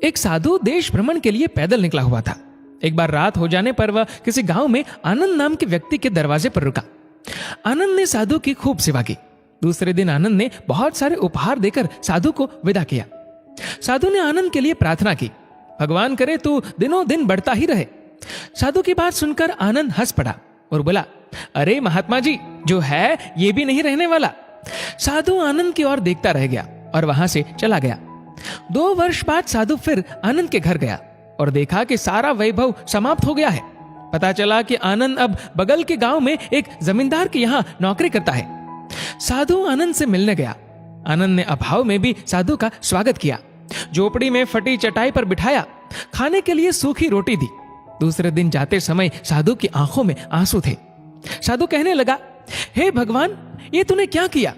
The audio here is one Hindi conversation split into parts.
एक साधु देश भ्रमण के लिए पैदल निकला हुआ था। एक बार रात हो जाने पर वह किसी गांव में आनंद नाम के व्यक्ति के दरवाजे पर रुका। आनंद ने साधु की खूब सेवा की। दूसरे दिन आनंद ने बहुत सारे उपहार देकर साधु को विदा किया। साधु ने आनंद के लिए प्रार्थना की, भगवान करे तू दिनों दिन बढ़ता ही रहे। साधु की बात सुनकर आनंद हंस पड़ा और बोला, अरे महात्मा जी, जो है ये भी नहीं रहने वाला। साधु आनंद की ओर देखता रह गया और वहां से चला गया। 2 वर्ष बाद साधु फिर आनंद के घर गया और देखा कि सारा वैभव समाप्त हो गया है। पता चला कि आनंद अब बगल के गांव में एक जमींदार के यहाँ नौकरी करता है। साधु आनंद से मिलने गया। आनंद ने अभाव में भी साधु का स्वागत किया, झोपड़ी में फटी चटाई पर बिठाया, खाने के लिए सूखी रोटी दी। दूसरे दिन जाते समय साधु की आंखों में आंसू थे। साधु कहने लगा, हे भगवान, ये तूने क्या किया?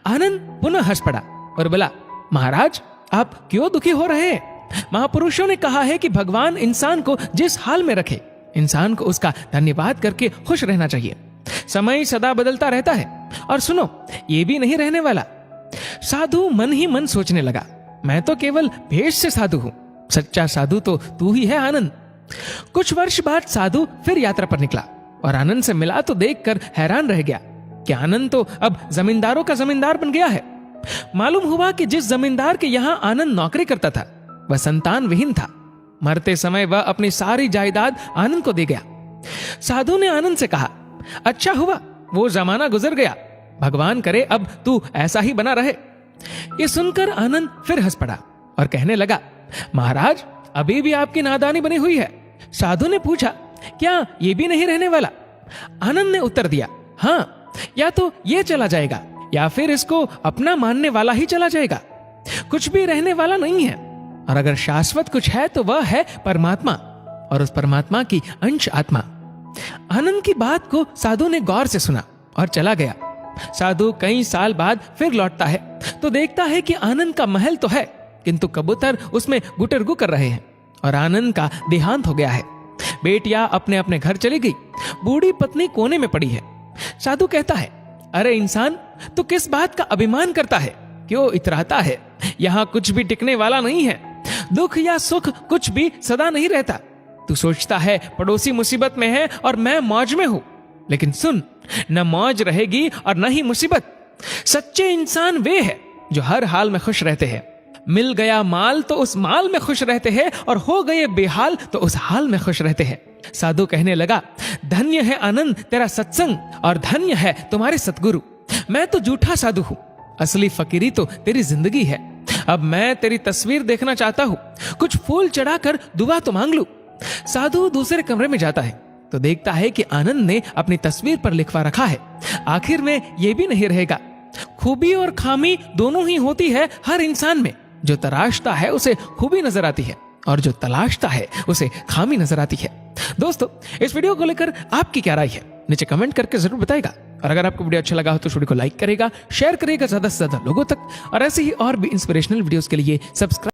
आनंद पुनः हंस पड़ा और बोला, महाराज, आप क्यों दुखी हो रहे हैं? महापुरुषों ने कहा है कि भगवान इंसान को जिस हाल में रखे, इंसान को उसका धन्यवाद करके खुश रहना चाहिए। समय सदा बदलता रहता है और सुनो, ये भी नहीं रहने वाला। साधु मन ही मन सोचने लगा, मैं तो केवल भेष से साधु हूं, सच्चा साधु तो तू ही है आनंद। कुछ वर्ष बाद साधु फिर यात्रा पर निकला और आनंद से मिला तो देखकर हैरान रह गया कि आनंद तो अब जमींदारों का जमींदार बन गया है। मालूम हुआ कि जिस जमींदार के यहां आनंद नौकरी करता था वह संतान विहीन था। मरते समय वह अपनी सारी जायदाद आनंद को दे गया। साधु ने आनंद से कहा, अच्छा हुआ वो जमाना गुजर गया, भगवान करे अब तू ऐसा ही बना रहे। ये सुनकर आनंद फिर हंस पड़ा और कहने लगा, महाराज, अभी भी आपकी नादानी बनी हुई है। साधु ने पूछा, क्या ये भी नहीं रहने वाला? आनंद ने उत्तर दिया, हाँ, या तो ये चला जाएगा या फिर इसको अपना मानने वाला ही चला जाएगा। कुछ भी रहने वाला नहीं है, और अगर शाश्वत कुछ है तो वह है परमात्मा और उस परमात्मा की अंश आत्मा। आनंद की बात को साधु ने गौर से सुना और चला गया। साधु कई साल बाद फिर लौटता है तो देखता है कि आनंद का महल तो है, किंतु कबूतर उसमें गुटरगु कर रहे हैं और आनंद का देहांत हो गया है। बेटियां अपने अपने घर चली गई, बूढ़ी पत्नी कोने में पड़ी है। साधु कहता है, अरे इंसान, तू किस बात का अभिमान करता है? क्यों इतराता है? यहाँ कुछ भी टिकने वाला नहीं है। दुख या सुख कुछ भी सदा नहीं रहता। तू सोचता है पड़ोसी मुसीबत में है और मैं मौज में हूं, लेकिन सुन, न मौज रहेगी और न ही मुसीबत। सच्चे इंसान वे हैं जो हर हाल में खुश रहते हैं। मिल गया माल तो उस माल में खुश रहते हैं और हो गए बेहाल तो उस हाल में खुश रहते हैं। साधु कहने लगा, धन्य है आनंद तेरा सत्संग और धन्य है तुम्हारे सतगुरु। मैं तो झूठा साधु हूं, असली फकीरी तो तेरी जिंदगी है। अब मैं तेरी तस्वीर देखना चाहता हूं, कुछ फूल चढ़ाकर दुआ तो मांग लूं। साधु दूसरे कमरे में जाता है तो देखता है कि आनंद ने अपनी तस्वीर पर लिखवा रखा है, आखिर में ये भी नहीं रहेगा। खूबी और खामी दोनों ही होती है हर इंसान में। जो तराशता है उसे खूबी नजर आती है और जो तलाशता है उसे खामी नजर आती है। दोस्तों, इस वीडियो को लेकर आपकी क्या राय है नीचे कमेंट करके जरूर बताएगा। और अगर आपको वीडियो अच्छा लगा हो तो वीडियो को लाइक करेगा, शेयर करेगा ज्यादा से ज्यादा लोगों तक, और ऐसे ही और भी इंस्पिरेशनल वीडियोस के लिए सब्सक्राइब